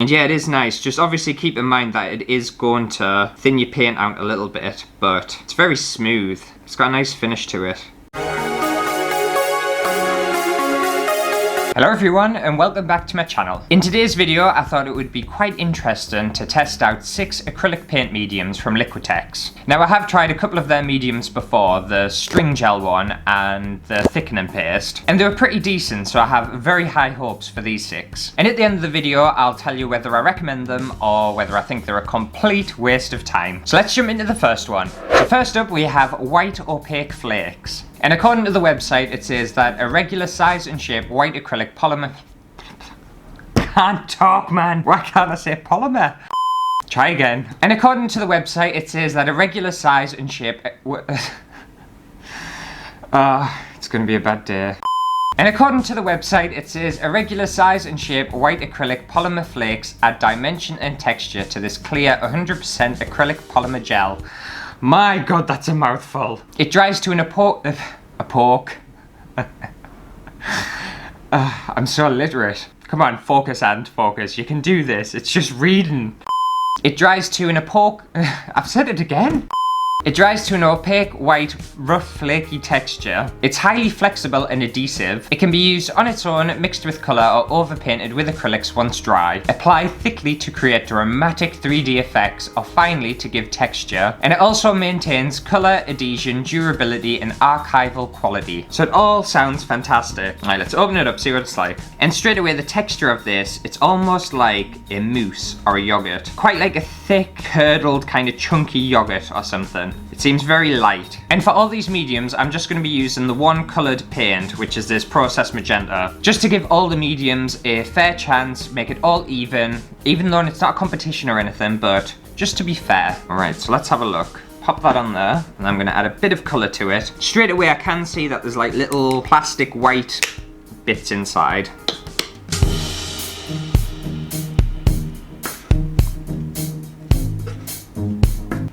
And yeah, it is nice. Just obviously keep in mind that it is going to thin your paint out a little bit, but it's very smooth. It's got a nice finish to it. Hello everyone and welcome back to my channel. In today's video I thought it would be quite interesting to test out 6 acrylic paint mediums from Liquitex. Now I have tried a couple of their mediums before, the string gel one and the thickening paste, and they were pretty decent, so I have very high hopes for these 6. And at the end of the video I'll tell you whether I recommend them or whether I think they're a complete waste of time. So let's jump into the first one. So first up we have White Opaque Flakes. And according to the website, it says that a regular size and shape white acrylic polymer... Can't talk, man. Why can't I say polymer? Try again. And according to the website, it says that a regular size and shape... it's gonna be a bad day. And according to the website, it says a regular size and shape white acrylic polymer flakes add dimension and texture to this clear 100% acrylic polymer gel. My god, that's a mouthful. It dries to an opaque. I'm so illiterate. Come on, focus and focus. You can do this. It's just reading. It dries to an opaque. I've said it again. It dries to an opaque, white, rough, flaky texture. It's highly flexible and adhesive. It can be used on its own, mixed with colour, or overpainted with acrylics once dry. Apply thickly to create dramatic 3D effects, or finely to give texture. And it also maintains colour, adhesion, durability, and archival quality. So it all sounds fantastic. Alright, let's open it up, see what it's like. And straight away, the texture of this, it's almost like a mousse or a yogurt. Quite like a thick, curdled, kind of chunky yogurt or something. It seems very light. And for all these mediums, I'm just going to be using the one coloured paint, which is this Process Magenta, just to give all the mediums a fair chance, make it all even though it's not a competition or anything, but just to be fair. Alright, so let's have a look. Pop that on there, and I'm going to add a bit of colour to it. Straight away I can see that there's like little plastic white bits inside.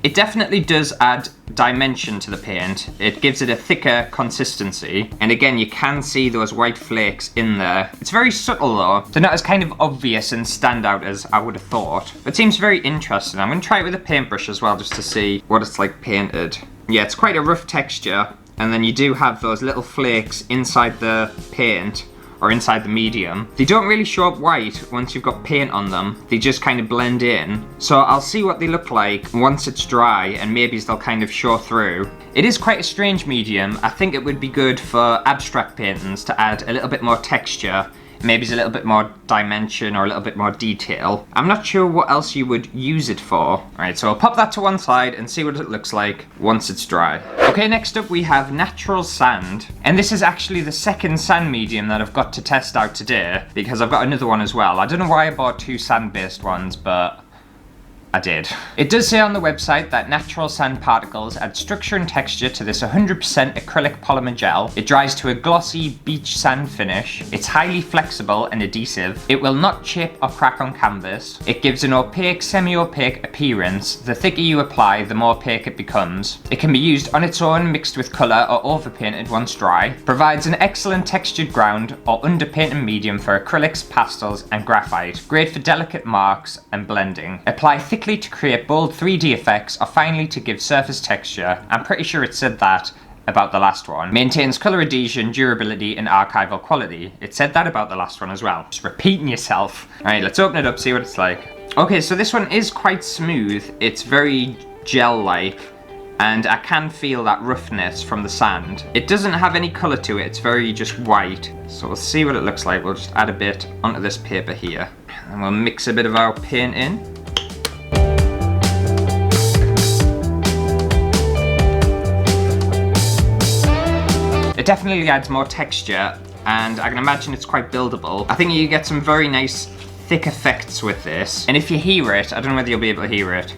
It definitely does add dimension to the paint. It gives it a thicker consistency. And again, you can see those white flakes in there. It's very subtle though. They're not as kind of obvious and stand out as I would have thought. It seems very interesting. I'm going to try it with a paintbrush as well, just to see what it's like painted. Yeah, it's quite a rough texture. And then you do have those little flakes inside the paint, or inside the medium. They don't really show up white once you've got paint on them. They just kind of blend in. So I'll see what they look like once it's dry, and maybe they'll kind of show through. It is quite a strange medium. I think it would be good for abstract paintings to add a little bit more texture, maybe a little bit more dimension or a little bit more detail. I'm not sure what else you would use it for. Alright, so I'll pop that to one side and see what it looks like once it's dry. Okay, next up we have Natural Sand. And this is actually the second sand medium that I've got to test out today, because I've got another one as well. I don't know why I bought 2 sand-based ones, but I did. It does say on the website that natural sand particles add structure and texture to this 100% acrylic polymer gel. It dries to a glossy beach sand finish. It's highly flexible and adhesive. It will not chip or crack on canvas. It gives an opaque, semi-opaque appearance. The thicker you apply, the more opaque it becomes. It can be used on its own, mixed with colour, or overpainted once dry. Provides an excellent textured ground or underpainting medium for acrylics, pastels, and graphite. Great for delicate marks and blending. Apply thickly to create bold 3D effects, or finely to give surface texture. I'm pretty sure it said that about the last one. Maintains colour adhesion, durability, and archival quality. It said that about the last one as well. Just repeating yourself. Alright, let's open it up, see what it's like. Okay, so this one is quite smooth. It's very gel-like, and I can feel that roughness from the sand. It doesn't have any colour to it, it's very just white. So we'll see what it looks like. We'll just add a bit onto this paper here. And we'll mix a bit of our paint in. It definitely adds more texture, and I can imagine it's quite buildable. I think you get some very nice thick effects with this, and if you hear it, I don't know whether you'll be able to hear it.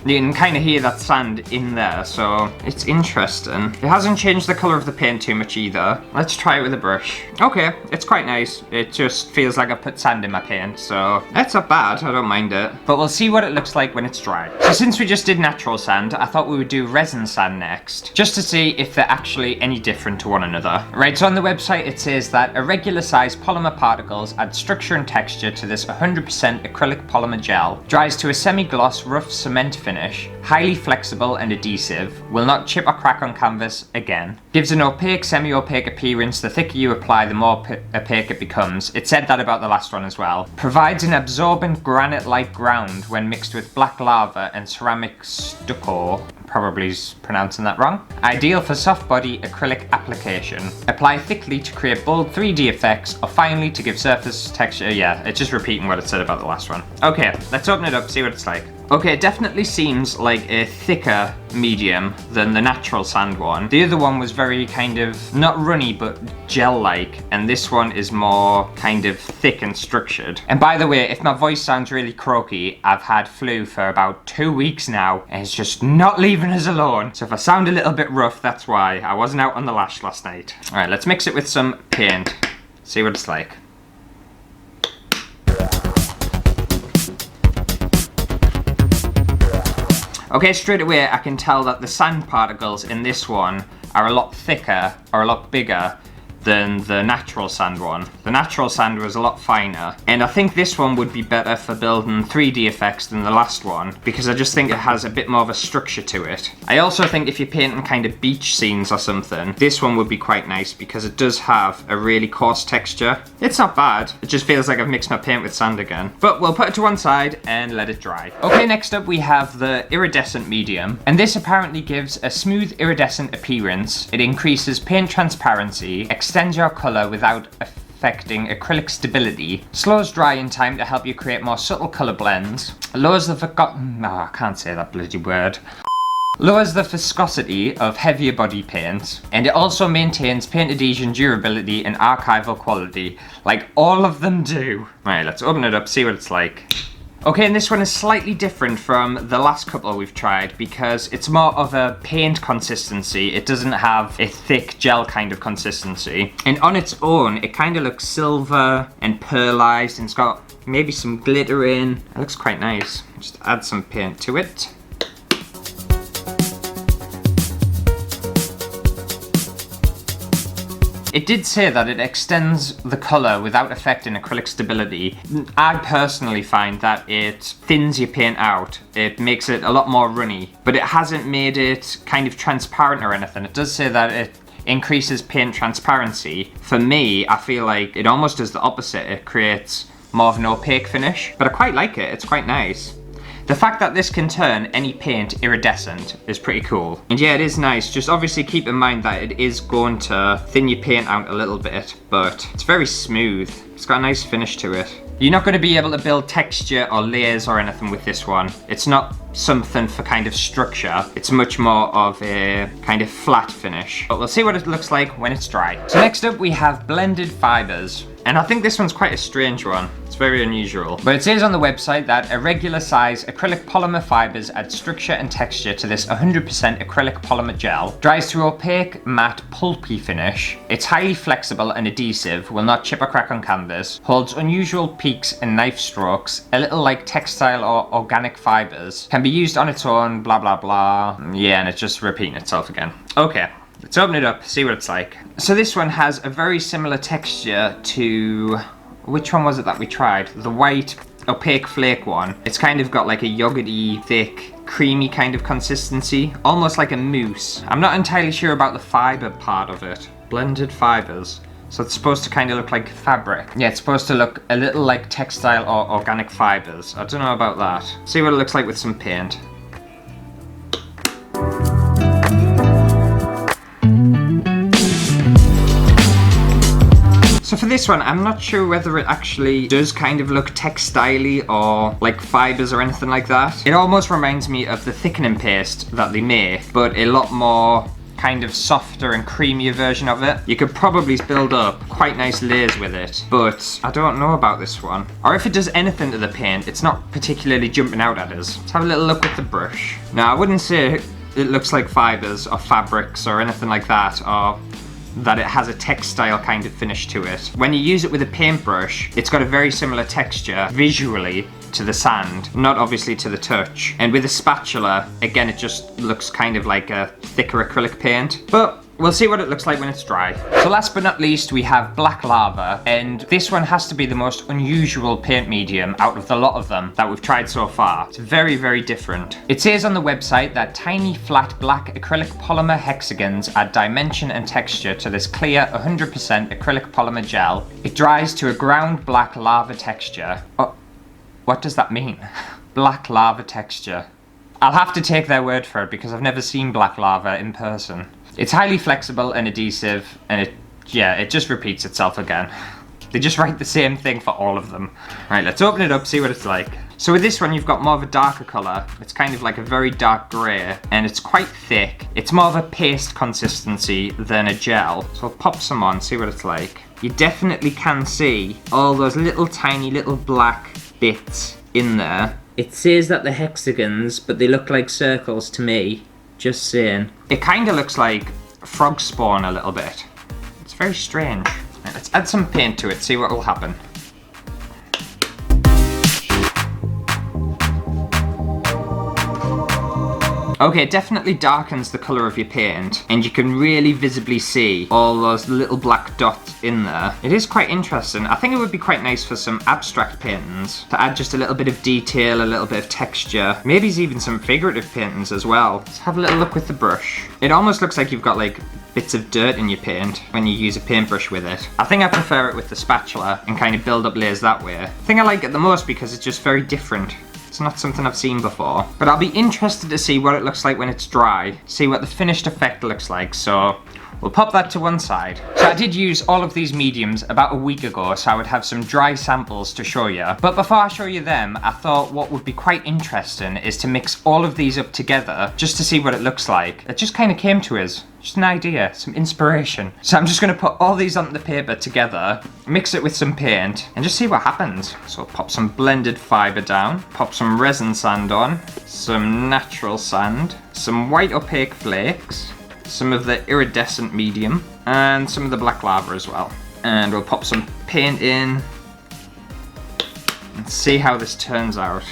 You can kind of hear that sand in there, so it's interesting. It hasn't changed the colour of the paint too much either. Let's try it with a brush. Okay, it's quite nice. It just feels like I put sand in my paint, so it's not bad. I don't mind it. But we'll see what it looks like when it's dry. So since we just did natural sand, I thought we would do resin sand next, just to see if they're actually any different to one another. Right, so on the website it says that irregular sized polymer particles add structure and texture to this 100% acrylic polymer gel. Dries to a semi-gloss rough cement finish, highly flexible and adhesive, will not chip or crack on canvas again. Gives an opaque, semi-opaque appearance. The thicker you apply, the more opaque it becomes. It said that about the last one as well. Provides an absorbent granite-like ground when mixed with black lava and ceramic stucco. Probably pronouncing that wrong. Ideal for soft body acrylic application. Apply thickly to create bold 3D effects or finely to give surface texture. Yeah, it's just repeating what it said about the last one. Okay, let's open it up, see what it's like. Okay, it definitely seems like a thicker medium than the natural sand one. The other one was very kind of, not runny, but gel-like, and this one is more kind of thick and structured. And by the way, if my voice sounds really croaky, I've had flu for about 2 weeks now, and it's just not leaving us alone. So if I sound a little bit rough, that's why. I wasn't out on the lash last night. All right, let's mix it with some paint, see what it's like. Okay, straight away I can tell that the sand particles in this one are a lot thicker or a lot bigger than the natural sand one. The natural sand was a lot finer, and I think this one would be better for building 3D effects than the last one, because I just think it has a bit more of a structure to it. I also think if you're painting kind of beach scenes or something, this one would be quite nice because it does have a really coarse texture. It's not bad, it just feels like I've mixed my paint with sand again. But we'll put it to one side and let it dry. Okay, next up we have the iridescent medium, and this apparently gives a smooth iridescent appearance. It increases paint transparency, extends your colour without affecting acrylic stability, slows drying time to help you create more subtle colour blends, lowers the I can't say that bloody word. Lowers the viscosity of heavier body paints, and it also maintains paint adhesion, durability and archival quality, like all of them do. Right, let's open it up, see what it's like. Okay, and this one is slightly different from the last couple we've tried because it's more of a paint consistency. It doesn't have a thick gel kind of consistency. And on its own, it kind of looks silver and pearlized, and it's got maybe some glitter in. It looks quite nice. Just add some paint to it. It did say that it extends the colour without affecting acrylic stability. I personally find that it thins your paint out. It makes it a lot more runny, but it hasn't made it kind of transparent or anything. It does say that it increases paint transparency. For me, I feel like it almost does the opposite. It creates more of an opaque finish, but I quite like it. It's quite nice. The fact that this can turn any paint iridescent is pretty cool. And yeah, it is nice. Just obviously keep in mind that it is going to thin your paint out a little bit, but it's very smooth. It's got a nice finish to it. You're not going to be able to build texture or layers or anything with this one. It's not something for kind of structure. It's much more of a kind of flat finish. But we'll see what it looks like when it's dry. So next up we have Blended Fibers. And I think this one's quite a strange one. It's very unusual. But it says on the website that irregular size acrylic polymer fibers add structure and texture to this 100% acrylic polymer gel. Dries to opaque, matte, pulpy finish. It's highly flexible and adhesive, will not chip or crack on canvas. Holds unusual peaks and knife strokes, a little like textile or organic fibers. Can be used on its own, blah blah blah. Yeah, and it's just repeating itself again. Okay. Let's open it up, see what it's like. So this one has a very similar texture to, which one was it that we tried? The white opaque flake one. It's kind of got like a yogurty, thick, creamy kind of consistency, almost like a mousse. I'm not entirely sure about the fiber part of it. Blended fibers. So it's supposed to kind of look like fabric. Yeah, it's supposed to look a little like textile or organic fibers. I don't know about that. See what it looks like with some paint. So for this one, I'm not sure whether it actually does kind of look textile-y or like fibers or anything like that. It almost reminds me of the thickening paste that they make, but a lot more kind of softer and creamier version of it. You could probably build up quite nice layers with it, but I don't know about this one. Or if it does anything to the paint, it's not particularly jumping out at us. Let's have a little look with the brush. Now, I wouldn't say it looks like fibers or fabrics or anything like that, or that it has a textile kind of finish to it. When you use it with a paintbrush, it's got a very similar texture visually to the sand, not obviously to the touch. And with a spatula, again, it just looks kind of like a thicker acrylic paint, but we'll see what it looks like when it's dry. So last but not least, we have Black Lava, and this one has to be the most unusual paint medium out of the lot of them that we've tried so far. It's very, very different. It says on the website that tiny flat black acrylic polymer hexagons add dimension and texture to this clear 100% acrylic polymer gel. It dries to a ground black lava texture. Oh, what does that mean? Black lava texture. I'll have to take their word for it because I've never seen black lava in person. It's highly flexible and adhesive, and it just repeats itself again. They just write the same thing for all of them. Right, let's open it up, see what it's like. So with this one, you've got more of a darker colour. It's kind of like a very dark grey, and it's quite thick. It's more of a paste consistency than a gel. So I'll pop some on, see what it's like. You definitely can see all those little tiny little black bits in there. It says that they're hexagons, but they look like circles to me. Just saying. It kind of looks like frog spawn a little bit. It's very strange. Right, let's add some paint to it, see what will happen. Okay, it definitely darkens the colour of your paint, and you can really visibly see all those little black dots in there. It is quite interesting. I think it would be quite nice for some abstract paintings to add just a little bit of detail, a little bit of texture. Maybe even some figurative paintings as well. Let's have a little look with the brush. It almost looks like you've got like bits of dirt in your paint when you use a paintbrush with it. I think I prefer it with the spatula and kind of build up layers that way. I think I like it the most because it's just very different. It's not something I've seen before, but I'll be interested to see what it looks like when it's dry, see what the finished effect looks like, so we'll pop that to one side. So I did use all of these mediums about a week ago, so I would have some dry samples to show you. But before I show you them, I thought what would be quite interesting is to mix all of these up together just to see what it looks like. It just kind of came to us. Just an idea, some inspiration. So I'm just going to put all these onto the paper together, mix it with some paint, and just see what happens. So pop some blended fiber down, pop some resin sand on, some natural sand, some white opaque flakes, some of the iridescent medium, and some of the black lava as well. And we'll pop some paint in and see how this turns out.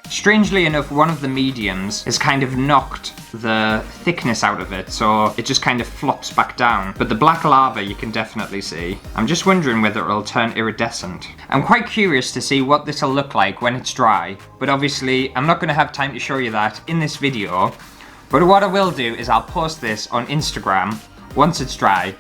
Strangely enough, one of the mediums has kind of knocked the thickness out of it, so it just kind of flops back down. But the black lava you can definitely see. I'm just wondering whether it'll turn iridescent. I'm quite curious to see what this will look like when it's dry, but obviously I'm not going to have time to show you that in this video. But what I will do is I'll post this on Instagram once it's dry,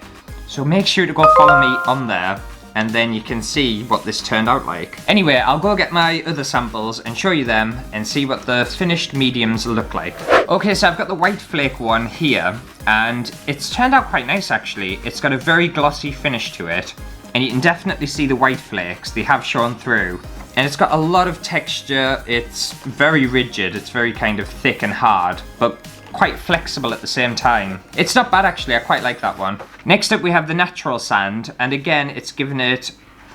so make sure to go follow me on there, and then you can see what this turned out like. Anyway, I'll go get my other samples and show you them and see what the finished mediums look like. Okay, so I've got the white flake one here, and it's turned out quite nice actually. It's got a very glossy finish to it, and you can definitely see the white flakes, they have shown through. And it's got a lot of texture, it's very rigid, it's very kind of thick and hard, but quite flexible at the same time. It's not bad actually, I quite like that one. Next up we have the natural sand, and again it's given it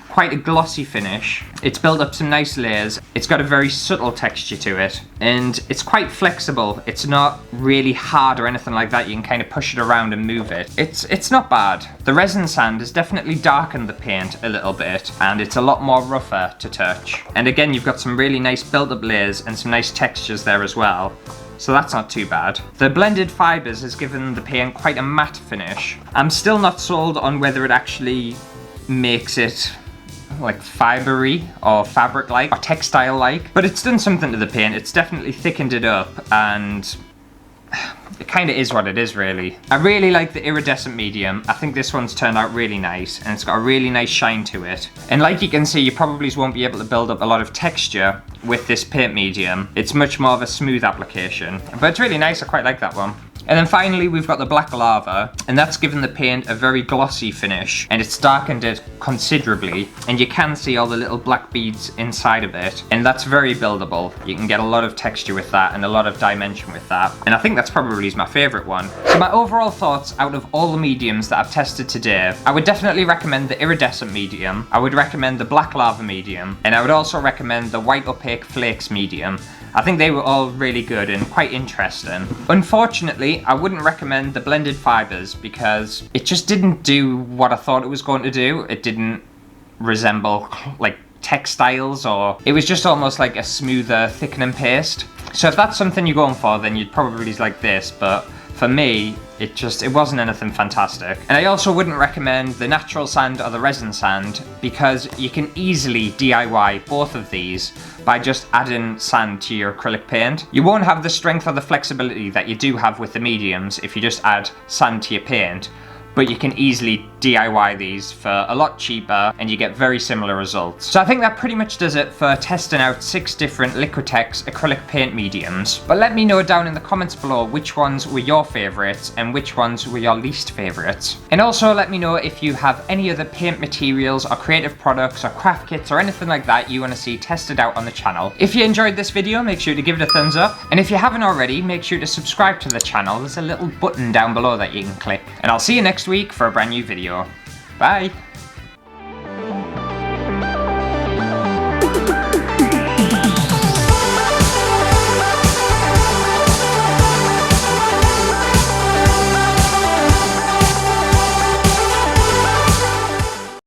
quite a glossy finish. It's built up some nice layers. It's got a very subtle texture to it, and it's quite flexible. It's not really hard or anything like that. You can kind of push it around and move it. It's not bad. The resin sand has definitely darkened the paint a little bit, and it's a lot more rougher to touch. And again, you've got some really nice built up layers and some nice textures there as well. So that's not too bad. The blended fibers has given the paint quite a matte finish. I'm still not sold on whether it actually makes it like fibery or fabric-like or textile-like, but it's done something to the paint. It's definitely thickened it up, and it kind of is what it is really. I really like the iridescent medium. I think this one's turned out really nice, and it's got a really nice shine to it. And like you can see, you probably won't be able to build up a lot of texture with this paint medium. It's much more of a smooth application, but it's really nice. I quite like that one. And then finally we've got the Black Lava, and that's given the paint a very glossy finish, and it's darkened it considerably, and you can see all the little black beads inside of it, and that's very buildable. You can get a lot of texture with that and a lot of dimension with that, and I think that's probably my favourite one. So my overall thoughts out of all the mediums that I've tested today, I would definitely recommend the Iridescent medium, I would recommend the Black Lava medium, and I would also recommend the White Opaque Flakes medium. I think they were all really good and quite interesting. Unfortunately, I wouldn't recommend the Blended Fibers because it just didn't do what I thought it was going to do. It didn't resemble like textiles, or it was just almost like a smoother thickening paste. So if that's something you're going for, then you'd probably like this, but for me, it wasn't anything fantastic. And I also wouldn't recommend the Natural Sand or the Resin Sand because you can easily DIY both of these by just adding sand to your acrylic paint. You won't have the strength or the flexibility that you do have with the mediums if you just add sand to your paint, but you can easily DIY these for a lot cheaper and you get very similar results. So I think that pretty much does it for testing out 6 different Liquitex acrylic paint mediums. But let me know down in the comments below which ones were your favourites and which ones were your least favourites. And also let me know if you have any other paint materials or creative products or craft kits or anything like that you want to see tested out on the channel. If you enjoyed this video, make sure to give it a thumbs up. And if you haven't already, make sure to subscribe to the channel. There's a little button down below that you can click. And I'll see you next week for a brand new video. Bye!